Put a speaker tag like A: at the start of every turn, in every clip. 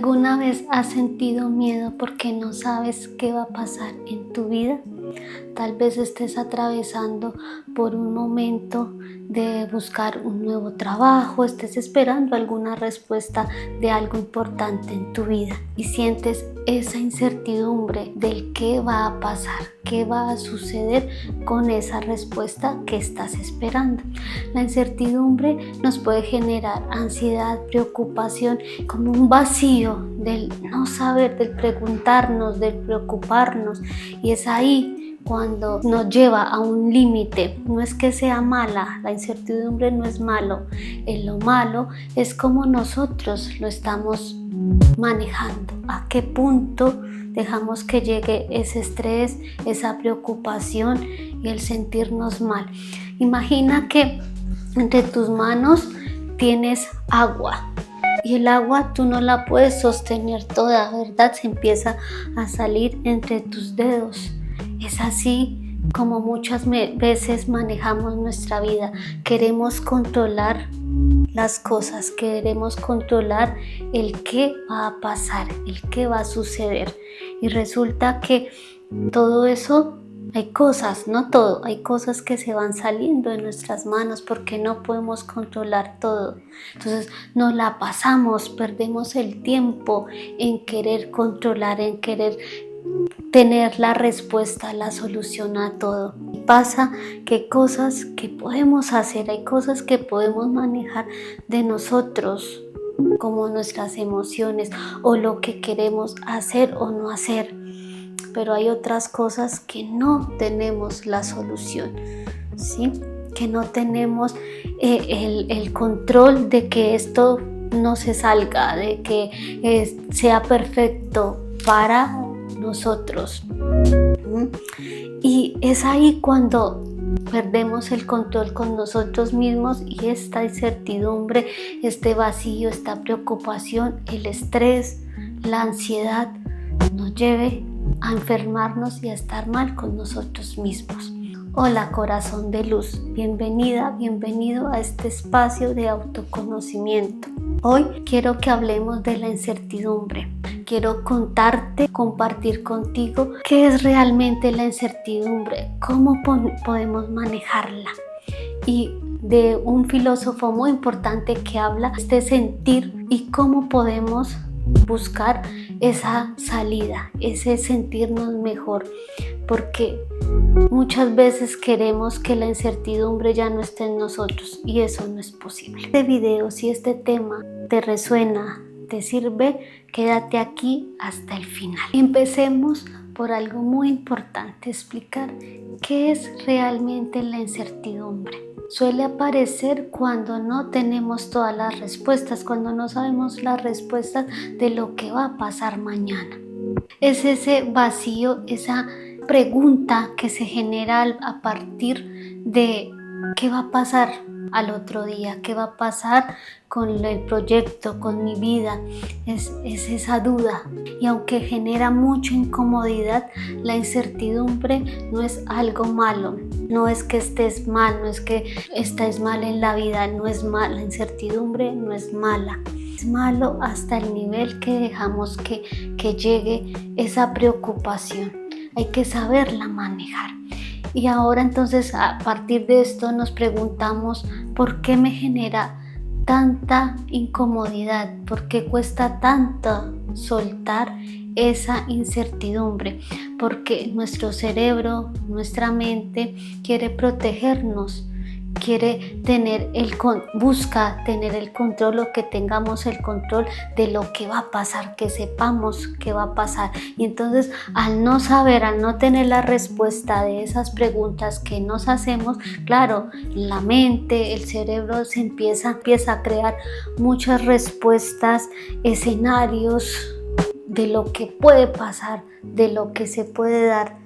A: ¿Alguna vez has sentido miedo porque no sabes qué va a pasar en tu vida? Tal vez estés atravesando por un momento de buscar un nuevo trabajo, estés esperando alguna respuesta de algo importante en tu vida y sientes esa incertidumbre del qué va a pasar, qué va a suceder con esa respuesta que estás esperando. La incertidumbre nos puede generar ansiedad, preocupación, como un vacío del no saber, del preguntarnos, del preocuparnos, y es ahí cuando nos lleva a un límite. No es que sea mala, la incertidumbre no es malo. Lo malo es cómo nosotros lo estamos manejando, a qué punto dejamos que llegue ese estrés, esa preocupación y el sentirnos mal. Imagina que entre tus manos tienes agua y el agua tú no la puedes sostener toda, ¿verdad? Se empieza a salir entre tus dedos. Es así como muchas veces manejamos nuestra vida. Queremos controlar las cosas, queremos controlar el qué va a pasar, el qué va a suceder. Y resulta que todo eso, hay cosas, no todo, hay cosas que se van saliendo de nuestras manos porque no podemos controlar todo. Entonces nos la pasamos, perdemos el tiempo en querer controlar, en querer tener la respuesta, la solución a todo. Pasa que hay cosas que podemos hacer, hay cosas que podemos manejar de nosotros, como nuestras emociones o lo que queremos hacer o no hacer. Pero hay otras cosas que no tenemos la solución, ¿sí? Que no tenemos el control de que esto no se salga, de que sea perfecto para nosotros. Y es ahí cuando perdemos el control con nosotros mismos y esta incertidumbre, este vacío, esta preocupación, el estrés, la ansiedad nos lleve a enfermarnos y a estar mal con nosotros mismos. Hola, corazón de luz, bienvenida, bienvenido a este espacio de autoconocimiento. Hoy quiero que hablemos de la incertidumbre. Quiero contarte, compartir contigo qué es realmente la incertidumbre, cómo podemos manejarla. Y de un filósofo muy importante que habla de sentir y cómo podemos buscar esa salida, ese sentirnos mejor, porque muchas veces queremos que la incertidumbre ya no esté en nosotros y eso no es posible. Este video, si este tema te resuena, te sirve, quédate aquí hasta el final. Empecemos por algo muy importante, explicar qué es realmente la incertidumbre. Suele aparecer cuando no tenemos todas las respuestas, cuando no sabemos las respuestas de lo que va a pasar mañana. Es ese vacío, esa pregunta que se genera a partir de qué va a pasar al otro día, qué va a pasar con el proyecto, con mi vida. Es esa duda, y aunque genera mucha incomodidad, la incertidumbre no es algo malo. No es que estés mal, no es que estés mal en la vida, no es mala. La incertidumbre no es mala. Es malo hasta el nivel que dejamos que llegue esa preocupación. Hay que saberla manejar. Y ahora entonces, a partir de esto nos preguntamos ¿por qué me genera tanta incomodidad? ¿Por qué cuesta tanto soltar esa incertidumbre? Porque nuestro cerebro, nuestra mente quiere protegernos, busca tener el control, o que tengamos el control de lo que va a pasar, que sepamos qué va a pasar. Y entonces, al no saber, al no tener la respuesta de esas preguntas que nos hacemos, claro, la mente, el cerebro se empieza a crear muchas respuestas, escenarios de lo que puede pasar, de lo que se puede dar.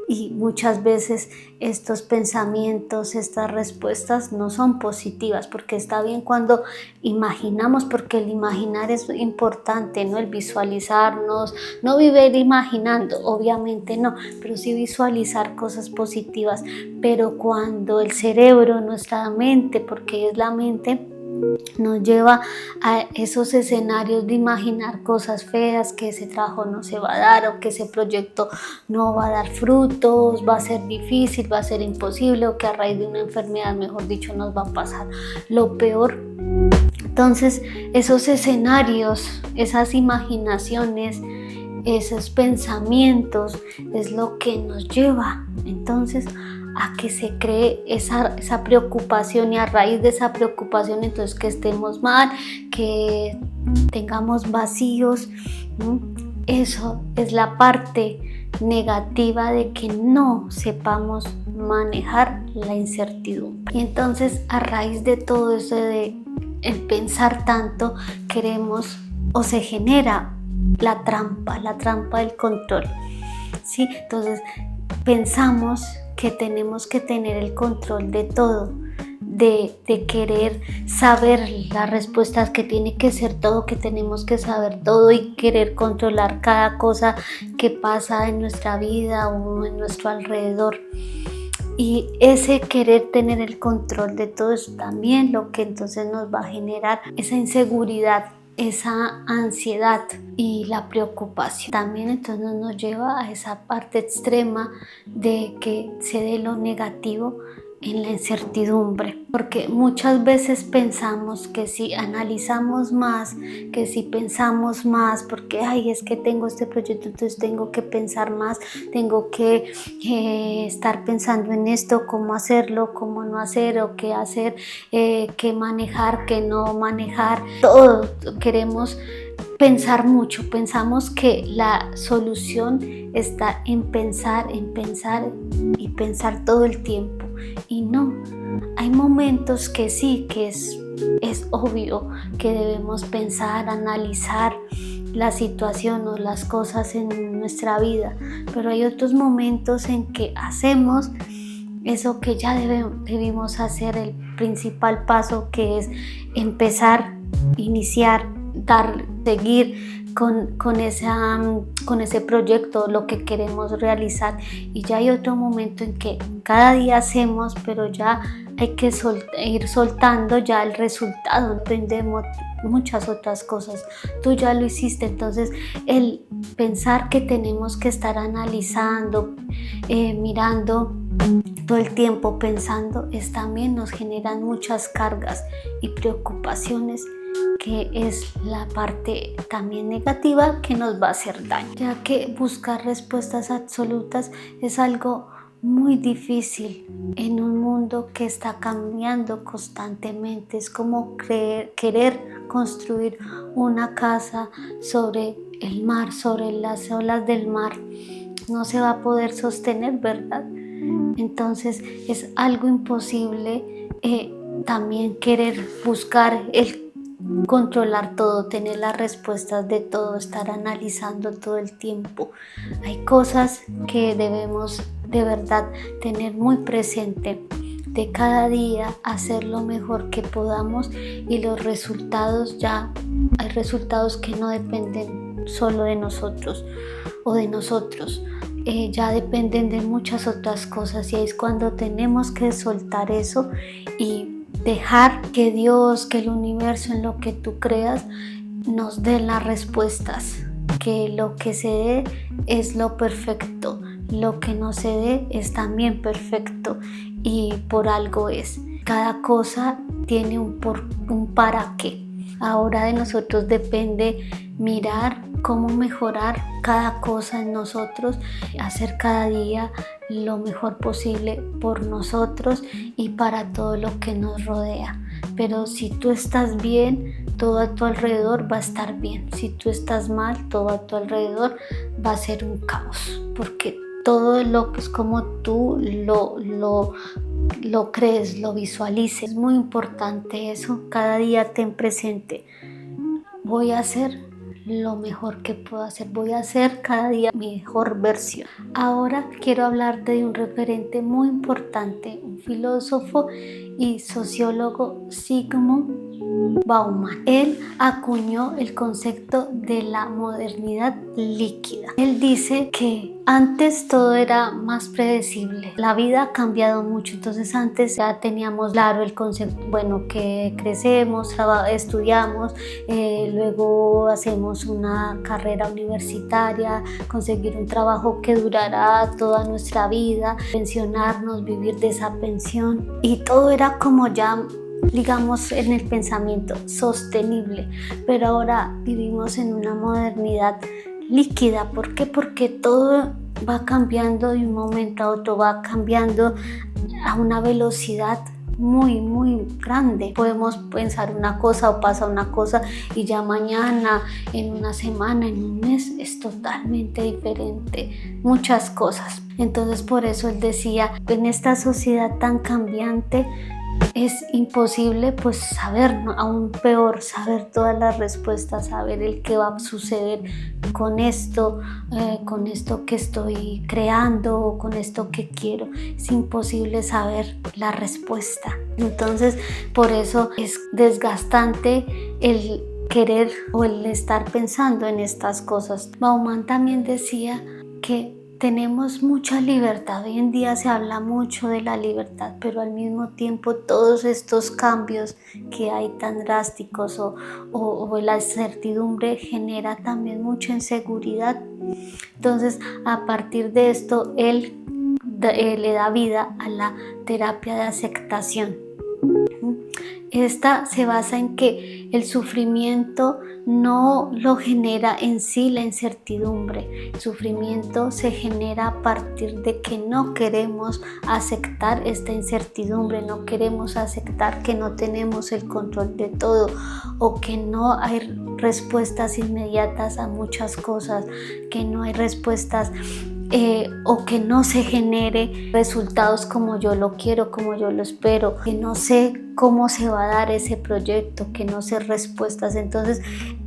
A: Y muchas veces estos pensamientos, estas respuestas no son positivas, porque está bien cuando imaginamos, porque el imaginar es importante, ¿no? El visualizarnos, no vivir imaginando, obviamente no, pero sí visualizar cosas positivas. Pero cuando el cerebro, nuestra mente, porque es la mente, nos lleva a esos escenarios de imaginar cosas feas, que ese trabajo no se va a dar o que ese proyecto no va a dar frutos, va a ser difícil, va a ser imposible o que a raíz de una enfermedad, mejor dicho, nos va a pasar lo peor. Entonces, esos escenarios, esas imaginaciones, esos pensamientos es lo que nos lleva entonces a que se cree esa preocupación, y a raíz de esa preocupación entonces que estemos mal, que tengamos vacíos. Eso es la parte negativa de que no sepamos manejar la incertidumbre. Y entonces a raíz de todo eso, de el pensar tanto, queremos o se genera la trampa del control, ¿sí? Entonces pensamos que tenemos que tener el control de todo, de querer saber las respuestas, que tiene que ser todo, que tenemos que saber todo y querer controlar cada cosa que pasa en nuestra vida o en nuestro alrededor. Y ese querer tener el control de todo es también lo que entonces nos va a generar esa inseguridad, esa ansiedad y la preocupación. También entonces nos lleva a esa parte extrema de que se dé lo negativo en la incertidumbre, porque muchas veces pensamos que si analizamos más, que si pensamos más, porque es que tengo este proyecto, entonces tengo que pensar más, tengo que estar pensando en esto, cómo hacerlo, cómo no hacer, o qué hacer, qué manejar, qué no manejar. Todo queremos pensar mucho, pensamos que la solución está en pensar y pensar todo el tiempo. Y no, hay momentos que sí, que es obvio que debemos pensar, analizar la situación o las cosas en nuestra vida, pero hay otros momentos en que hacemos eso que ya debimos hacer, el principal paso, que es empezar, iniciar, seguir con ese proyecto, lo que queremos realizar. Y ya hay otro momento en que cada día hacemos, pero ya hay que ir soltando ya el resultado, aprendemos muchas otras cosas. Tú ya lo hiciste, entonces el pensar que tenemos que estar analizando, mirando todo el tiempo, pensando, también nos generan muchas cargas y preocupaciones, que es la parte también negativa que nos va a hacer daño, ya que buscar respuestas absolutas es algo muy difícil en un mundo que está cambiando constantemente. Es como querer construir una casa sobre el mar, sobre las olas del mar. No se va a poder sostener, ¿verdad? Entonces es algo imposible. También querer buscar el controlar todo, tener las respuestas de todo, estar analizando todo el tiempo. Hay cosas que debemos de verdad tener muy presente, de cada día hacer lo mejor que podamos, y los resultados, ya hay resultados que no dependen solo de nosotros o de nosotros, ya dependen de muchas otras cosas, y ahí es cuando tenemos que soltar eso y dejar que Dios, que el universo, en lo que tú creas, nos dé las respuestas, que lo que se dé es lo perfecto, lo que no se dé es también perfecto, y por algo es. Cada cosa tiene un para qué. Ahora de nosotros depende mirar cómo mejorar cada cosa en nosotros, hacer cada día lo mejor posible por nosotros y para todo lo que nos rodea. Pero si tú estás bien, todo a tu alrededor va a estar bien. Si tú estás mal, todo a tu alrededor va a ser un caos, porque todo lo que es como tú lo crees, lo visualices. Es muy importante eso. Cada día ten presente: voy a hacer lo mejor que puedo hacer, voy a hacer cada día mi mejor versión. Ahora quiero hablarte de un referente muy importante, un filósofo y sociólogo, Sigmund Bauman. Él acuñó el concepto de la modernidad líquida. Él dice que antes todo era más predecible, la vida ha cambiado mucho, entonces antes ya teníamos claro el concepto, bueno, que crecemos, estudiamos, luego hacemos una carrera universitaria, conseguir un trabajo que durará toda nuestra vida, pensionarnos, vivir de esa pensión, y todo era como ya, digamos, en el pensamiento sostenible, pero ahora vivimos en una modernidad líquida. ¿Por qué? Porque todo va cambiando de un momento a otro, va cambiando a una velocidad muy grande. Podemos pensar una cosa o pasa una cosa y ya mañana, en una semana, en un mes es totalmente diferente, muchas cosas. Entonces por eso él decía, en esta sociedad tan cambiante es imposible pues saber, ¿no? Aún peor, saber todas las respuestas, saber el qué va a suceder con esto que estoy creando o con esto que quiero. Es imposible saber la respuesta. Entonces por eso es desgastante el querer o el estar pensando en estas cosas. Bauman también decía que tenemos mucha libertad. Hoy en día se habla mucho de la libertad, pero al mismo tiempo todos estos cambios que hay tan drásticos o la incertidumbre genera también mucha inseguridad. Entonces, a partir de esto, él le da vida a la terapia de aceptación. Esta se basa en que el sufrimiento no lo genera en sí la incertidumbre. El sufrimiento se genera a partir de que no queremos aceptar esta incertidumbre, no queremos aceptar que no tenemos el control de todo o que no hay respuestas inmediatas a muchas cosas, que no hay respuestas o que no se genere resultados como yo lo quiero, como yo lo espero, que no sé cómo se va a dar ese proyecto, que no sé respuestas. Entonces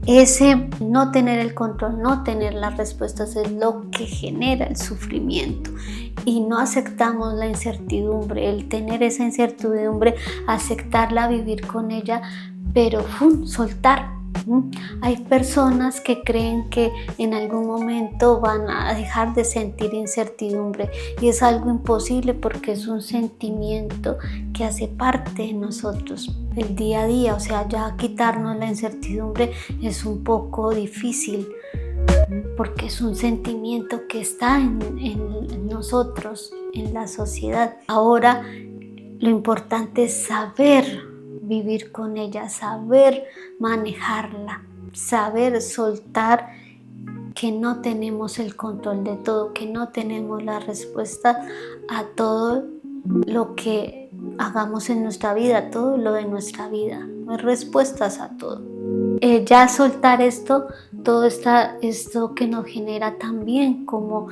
A: ese no tener el control, no tener las respuestas es lo que genera el sufrimiento y no aceptamos la incertidumbre. El tener esa incertidumbre, aceptarla, vivir con ella, pero soltar. Hay personas que creen que en algún momento van a dejar de sentir incertidumbre y es algo imposible porque es un sentimiento que hace parte de nosotros el día a día. O sea, ya quitarnos la incertidumbre es un poco difícil porque es un sentimiento que está en nosotros, en la sociedad. Ahora lo importante es saber vivir con ella, saber manejarla, saber soltar, que no tenemos el control de todo, que no tenemos la respuesta a todo lo que hagamos en nuestra vida, todo lo de nuestra vida. No hay respuestas a todo. Ya soltar esto, todo esto que nos genera también como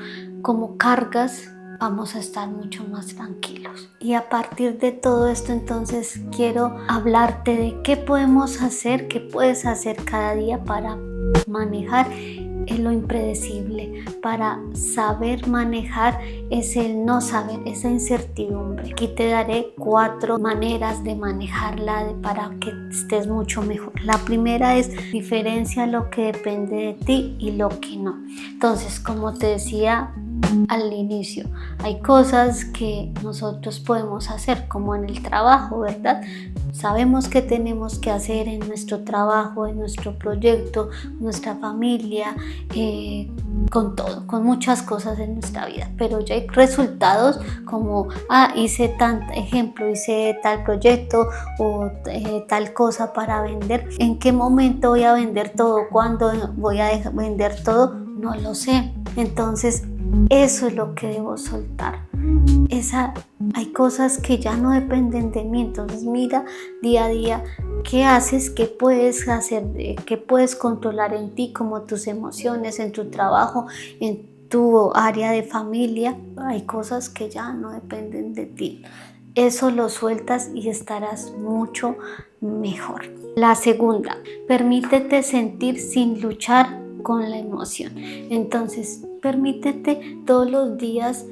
A: cargas, vamos a estar mucho más tranquilos. Y a partir de todo esto, entonces quiero hablarte de qué podemos hacer, qué puedes hacer cada día para manejar lo impredecible, para saber manejar el no saber, esa incertidumbre. Aquí te daré 4 maneras de manejarla para que estés mucho mejor. La primera es diferencia lo que depende de ti y lo que no. Entonces, como te decía al inicio, hay cosas que nosotros podemos hacer, como en el trabajo, ¿verdad? Sabemos que tenemos que hacer en nuestro trabajo, en nuestro proyecto, nuestra familia, con todo, con muchas cosas en nuestra vida, pero ya hay resultados como, hice tal proyecto o tal cosa para vender. ¿En qué momento voy a vender todo? ¿Cuándo voy a vender todo? No lo sé. Entonces, eso es lo que debo soltar. Hay cosas que ya no dependen de mí. Entonces mira día a día qué haces, qué puedes hacer, qué puedes controlar en ti, como tus emociones, en tu trabajo, en tu área de familia. Hay cosas que ya no dependen de ti. Eso lo sueltas y estarás mucho mejor. La segunda, permítete sentir sin luchar con la emoción. Entonces, permítete todos los días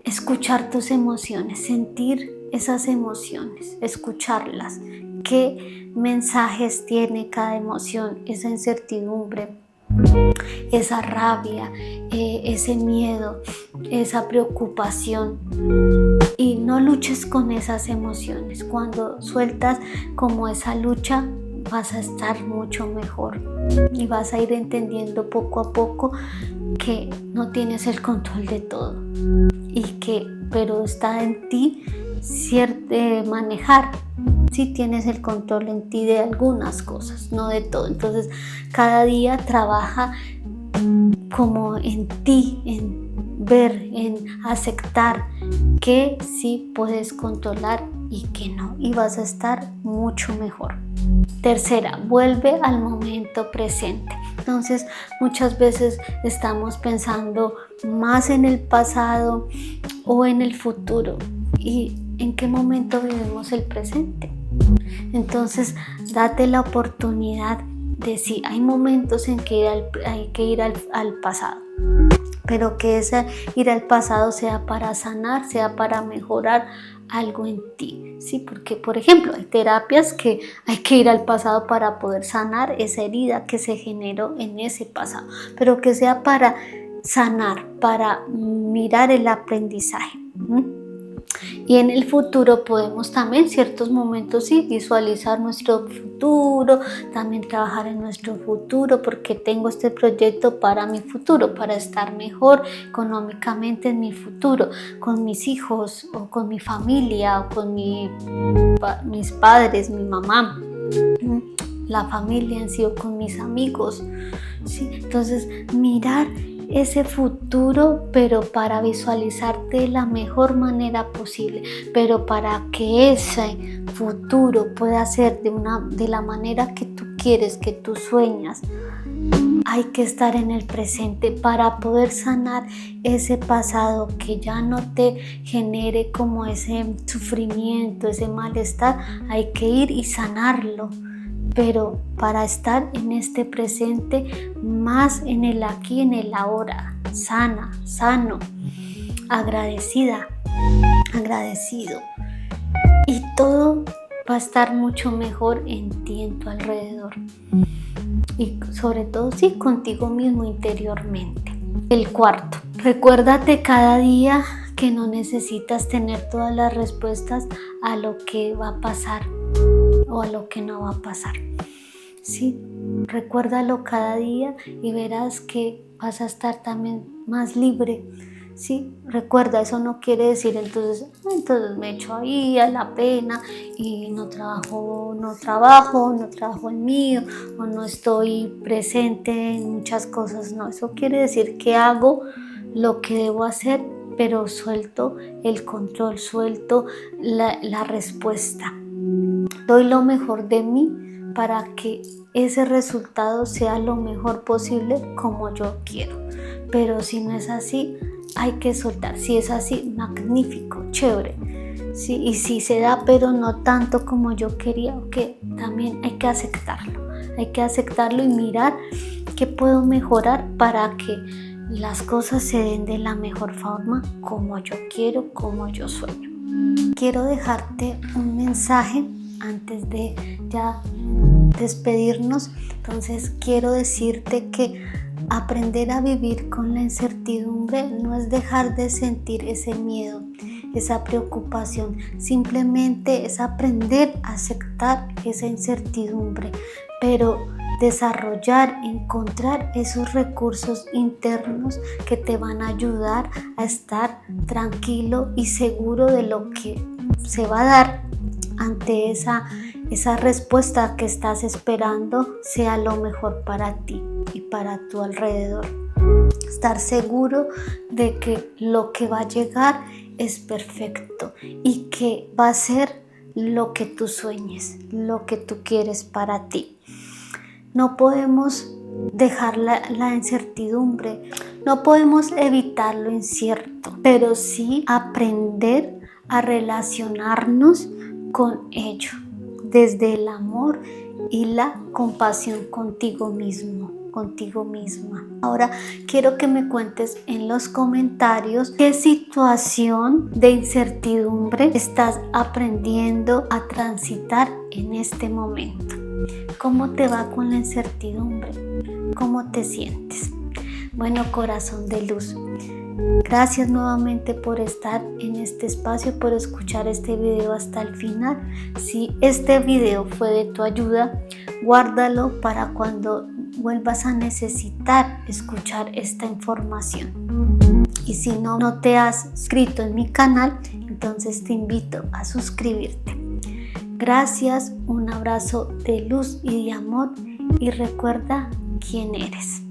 A: escuchar tus emociones, sentir esas emociones, escucharlas. ¿Qué mensajes tiene cada emoción? Esa incertidumbre, esa rabia, ese miedo, esa preocupación. Y no luches con esas emociones. Cuando sueltas como esa lucha, vas a estar mucho mejor y vas a ir entendiendo poco a poco que no tienes el control de todo pero está en ti manejar. Sí tienes el control en ti de algunas cosas, no de todo. Entonces cada día trabaja como en ti, en ver, en aceptar que sí puedes controlar y que no, y vas a estar mucho mejor. Tercera, vuelve al momento presente. Entonces muchas veces estamos pensando más en el pasado o en el futuro. ¿Y en qué momento vivimos el presente? Entonces date la oportunidad de sí, hay momentos en que hay que ir al pasado, pero que ese ir al pasado sea para sanar, sea para mejorar algo en ti, ¿sí? Porque, por ejemplo, hay terapias que hay que ir al pasado para poder sanar esa herida que se generó en ese pasado, pero que sea para sanar, para mirar el aprendizaje. Y en el futuro podemos también, ciertos momentos, sí, visualizar nuestro futuro, también trabajar en nuestro futuro, porque tengo este proyecto para mi futuro, para estar mejor económicamente en mi futuro, con mis hijos o con mi familia o con mis padres, mi mamá, la familia en sí o con mis amigos, ¿sí? Entonces, mirar ese futuro, pero para visualizarte de la mejor manera posible, pero para que ese futuro pueda ser de la manera que tú quieres, que tú sueñas, hay que estar en el presente para poder sanar ese pasado que ya no te genere como ese sufrimiento, ese malestar. Hay que ir y sanarlo, pero para estar en este presente, más en el aquí, en el ahora, sano, agradecida, agradecido. Y todo va a estar mucho mejor en ti, en tu alrededor. Y sobre todo, sí, contigo mismo interiormente. El cuarto, recuérdate cada día que no necesitas tener todas las respuestas a lo que va a pasar o a lo que no va a pasar. Sí, recuérdalo cada día y verás que vas a estar también más libre. Sí, recuerda, eso no quiere decir entonces me echo ahí a la pena y no trabajo en mío, o no estoy presente en muchas cosas. No, eso quiere decir que hago lo que debo hacer, pero suelto el control, suelto la respuesta. Doy lo mejor de mí para que ese resultado sea lo mejor posible como yo quiero. Pero si no es así, hay que soltar. Si es así, magnífico, chévere. Sí, y si se da, pero no tanto como yo quería, también hay que aceptarlo. Hay que aceptarlo y mirar qué puedo mejorar para que las cosas se den de la mejor forma, como yo quiero, como yo sueño. Quiero dejarte un mensaje antes de ya despedirnos. Entonces quiero decirte que aprender a vivir con la incertidumbre no es dejar de sentir ese miedo, esa preocupación, simplemente es aprender a aceptar esa incertidumbre, pero desarrollar, encontrar esos recursos internos que te van a ayudar a estar tranquilo y seguro de lo que se va a dar ante esa respuesta que estás esperando, sea lo mejor para ti y para tu alrededor. Estar seguro de que lo que va a llegar es perfecto y que va a ser lo que tú sueñes, lo que tú quieres para ti. No podemos dejar la incertidumbre, no podemos evitar lo incierto, pero sí aprender a relacionarnos con ello desde el amor y la compasión contigo mismo, contigo misma. Ahora quiero que me cuentes en los comentarios qué situación de incertidumbre estás aprendiendo a transitar en este momento. ¿Cómo te va con la incertidumbre? ¿Cómo te sientes? Bueno, corazón de luz, gracias nuevamente por estar en este espacio, por escuchar este video hasta el final. Si este video fue de tu ayuda, guárdalo para cuando vuelvas a necesitar escuchar esta información. Y si no te has suscrito en mi canal, entonces te invito a suscribirte. Gracias, un abrazo de luz y de amor y recuerda quién eres.